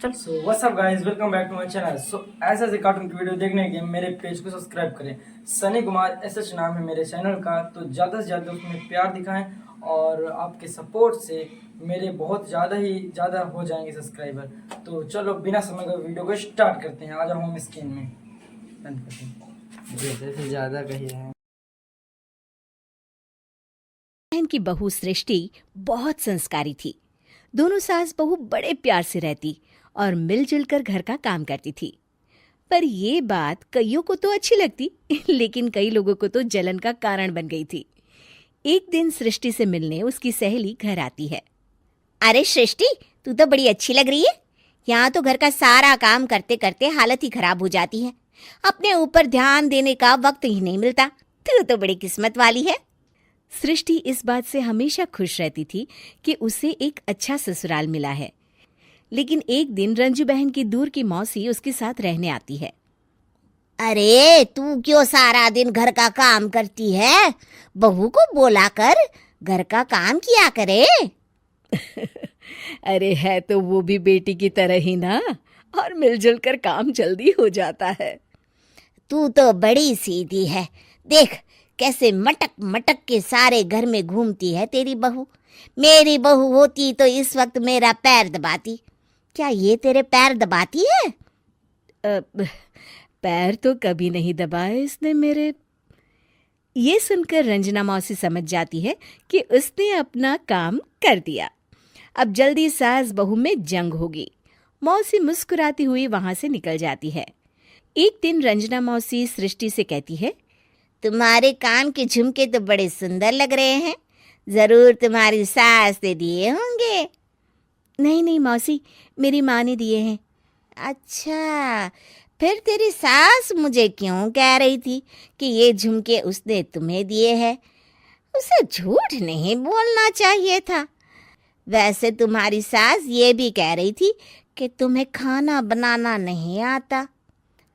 So what's up guys, welcome back to my channel. So ऐसे cartoon की video देखने के लिए मेरे पेज को सब्सक्राइब करें। सनी कुमार एसएच नाम है मेरे चैनल का, तो ज़्यादा से ज़्यादा उसमें प्यार दिखाएं और आपके सपोर्ट से मेरे बहुत ज़्यादा हो जाएंगे सब्सक्राइबर। तो चलो बिना समय का वीडियो को स्टार्ट करते हैं। आ जाओ होम स्क्रीन में, बंद करते हैं। ज़्यादा से ज़्यादा कहिए हैं। बहन की बहू सृष्टि बहुत संस्कारी थी। दोनों सास बहू बड़े प्यार से रहती और मिलजुल कर घर का काम करती थी। पर ये बात कईयों को तो अच्छी लगती लेकिन कई लोगों को तो जलन का कारण बन गई थी। एक दिन सृष्टि से मिलने उसकी सहेली घर आती है। अरे सृष्टि, तू तो बड़ी अच्छी लग रही है। यहाँ तो घर का सारा काम करते करते हालत ही खराब हो जाती है। अपने ऊपर ध्यान देने का वक्त ही नहीं मिलता। तू तो बड़ी किस्मत वाली है। सृष्टि इस बात से हमेशा खुश रहती थी कि उसे एक अच्छा ससुराल मिला है। लेकिन एक दिन रंजू बहन की दूर की मौसी उसके साथ रहने आती है। अरे तू क्यों सारा दिन घर का काम करती है? बहू को बोला कर, घर का काम किया करे। अरे है तो वो भी बेटी की तरह ही ना, और मिलजुल कर काम जल्दी हो जाता है। तू तो बड़ी सीधी है। देख कैसे मटक मटक के सारे घर में घूमती है तेरी बहू। मेरी बहू होती तो इस वक्त मेरा पैर दबाती। क्या ये तेरे पैर दबाती है? पैर तो कभी नहीं दबाए इसने मेरे। ये सुनकर रंजना मौसी समझ जाती है कि उसने अपना काम कर दिया। अब जल्दी सास बहू में जंग होगी। मौसी मुस्कुराती हुई वहां से निकल जाती है। एक दिन रंजना मौसी सृष्टि से कहती है, तुम्हारे कान के झुमके तो बड़े सुंदर लग रहे हैं। जरूर तुम्हारी सास ने दिए होंगे। नहीं नहीं मौसी, मेरी माँ ने दिए हैं। अच्छा, फिर तेरी सास मुझे क्यों कह रही थी कि ये झुमके उसने तुम्हें दिए हैं? उसे झूठ नहीं बोलना चाहिए था। वैसे तुम्हारी सास ये भी कह रही थी कि तुम्हें खाना बनाना नहीं आता,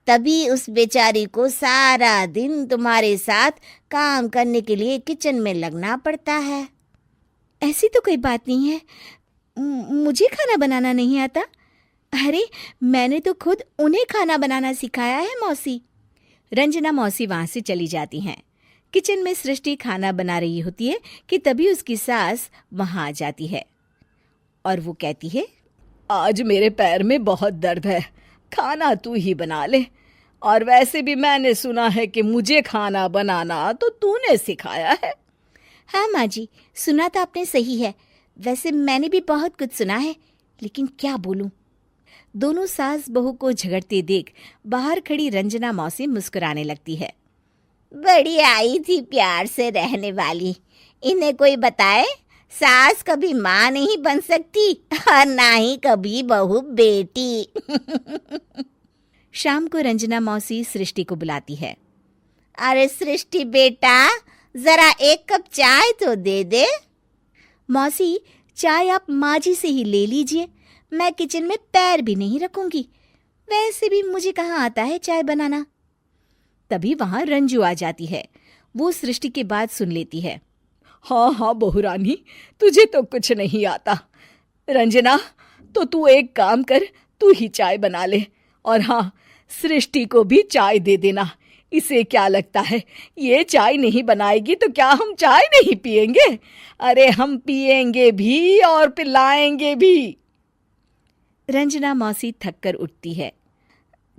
तभी उस बेचारी को सारा दिन तुम्हारे साथ काम करने के लिए किचन में लगना पड़ता है। ऐसी तो कोई बात नहीं है। मुझे खाना बनाना नहीं आता। अरे मैंने तो खुद उन्हें खाना बनाना सिखाया है मौसी। रंजना मौसी वहां से चली जाती हैं। किचन में सृष्टि खाना बना रही होती है कि तभी उसकी सास वहां आ जाती है और वो कहती है, आज मेरे पैर में बहुत दर्द है, खाना तू ही बना ले। और वैसे भी मैंने सुना है कि मुझे खाना बनाना तो तूने सिखाया है। हाँ माँ जी, सुना तो आपने सही है। वैसे मैंने भी बहुत कुछ सुना है, लेकिन क्या बोलूं। दोनों सास बहू को झगड़ते देख बाहर खड़ी रंजना मौसी मुस्कुराने लगती है। बड़ी आई थी प्यार से रहने वाली। इन्हें कोई बताए, सास कभी माँ नहीं बन सकती और ना ही कभी बहू बेटी। शाम को रंजना मौसी सृष्टि को बुलाती है। अरे सृष्टि बेटा, जरा एक कप चाय तो दे दे। मौसी, चाय आप माँ जी से ही ले लीजिए। मैं किचन में पैर भी नहीं रखूंगी। वैसे भी मुझे कहाँ आता है चाय बनाना। तभी वहां रंजू आ जाती है। वो सृष्टि की बात सुन लेती है। हाँ हाँ बहू रानी, तुझे तो कुछ नहीं आता। रंजना, तो तू एक काम कर, तू ही चाय बना ले। और हाँ, सृष्टि को भी चाय दे देना। इसे क्या लगता है ये चाय नहीं बनाएगी तो क्या हम चाय नहीं पिएंगे? अरे हम पिएंगे भी और पिलाएंगे भी। रंजना मौसी थक कर उठती है।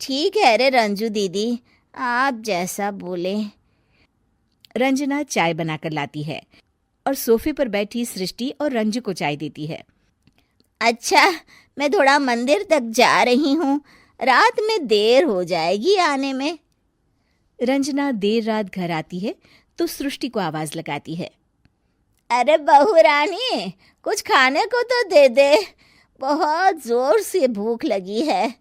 ठीक है रे रंजू दीदी, आप जैसा बोले। रंजना चाय बनाकर लाती है और सोफे पर बैठी सृष्टि और रंजू को चाय देती है। अच्छा, मैं थोड़ा मंदिर तक जा रही हूँ, रात में देर हो जाएगी आने में। रंजना देर रात घर आती है तो सृष्टि को आवाज लगाती है। अरे बहू रानी, कुछ खाने को तो दे दे, बहुत जोर से भूख लगी है।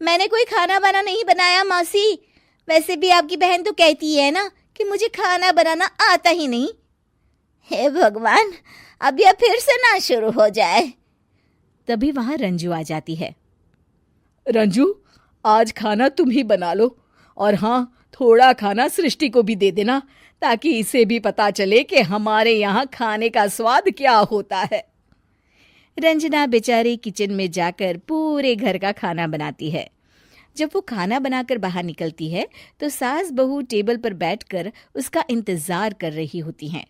मैंने कोई खाना वाना नहीं बनाया मौसी। वैसे भी आपकी बहन तो कहती है ना कि मुझे खाना बनाना आता ही नहीं। हे भगवान, अब यह फिर से ना शुरू हो जाए। तभी वहां रंजू आ जाती है। रंजू, आज खाना तुम ही बना लो, और हाँ, थोड़ा खाना सृष्टि को भी दे देना, ताकि इसे भी पता चले कि हमारे यहाँ खाने का स्वाद क्या होता है। रंजना बेचारी किचन में जाकर पूरे घर का खाना बनाती है। जब वो खाना बनाकर बाहर निकलती है तो सास बहू टेबल पर बैठकर उसका इंतजार कर रही होती हैं।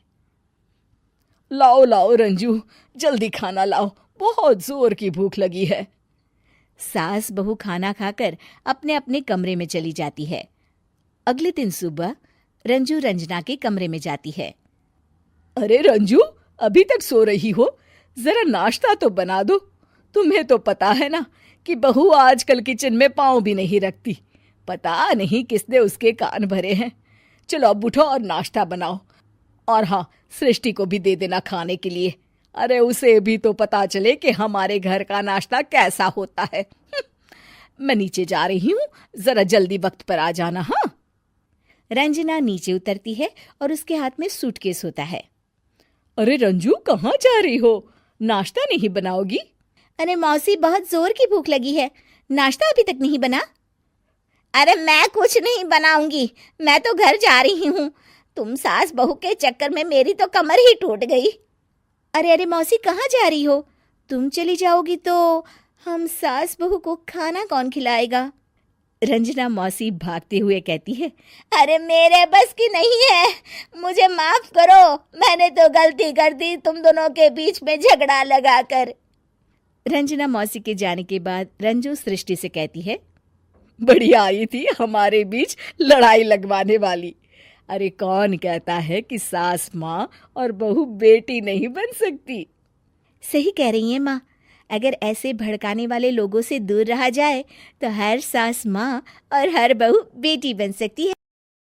लाओ लाओ रंजू, जल्दी खाना लाओ, बहुत जोर की भूख लगी है। सास बहू खाना खाकर अपने अपने कमरे में चली जाती है। अगले दिन सुबह रंजू रंजना के कमरे में जाती है। अरे रंजू, अभी तक सो रही हो? जरा नाश्ता तो बना दो। तुम्हें तो पता है ना कि बहू आजकल किचन में पाँव भी नहीं रखती। पता नहीं किसने उसके कान भरे हैं। चलो अब उठो और नाश्ता बनाओ। और हाँ, सृष्टि को भी दे देना खाने के लिए। अरे उसे भी तो पता चले कि हमारे घर का नाश्ता कैसा होता है। मैं नीचे जा रही हूँ, जरा जल्दी वक्त पर आ जाना। हाँ। रंजना नीचे उतरती है और उसके हाथ में सूटकेस होता है। अरे रंजू, कहाँ जा रही हो? नाश्ता नहीं बनाओगी? अरे मौसी, बहुत जोर की भूख लगी है, नाश्ता अभी तक नहीं बना। अरे मैं कुछ नहीं बनाऊंगी, मैं तो घर जा रही हूँ। तुम सास बहू के चक्कर में मेरी तो कमर ही टूट गई। अरे अरे मौसी, कहाँ जा रही हो? तुम चली जाओगी तो हम सास बहू को खाना कौन खिलाएगा? रंजना मौसी भागते हुए कहती है। अरे मेरे बस की नहीं है, मुझे माफ करो, मैंने तो गलती कर दी तुम दोनों के बीच में झगड़ा लगाकर। रंजना मौसी के जाने के बाद रंजू सृष्टि से कहती है, बढ़िया आई थी हमारे बीच लड़ाई लगवाने वाली। अरे कौन कहता है कि सास माँ और बहू बेटी नहीं बन सकती? सही कह रही है माँ। अगर ऐसे भड़काने वाले लोगों से दूर रहा जाए तो हर सास माँ और हर बहू बेटी बन सकती है।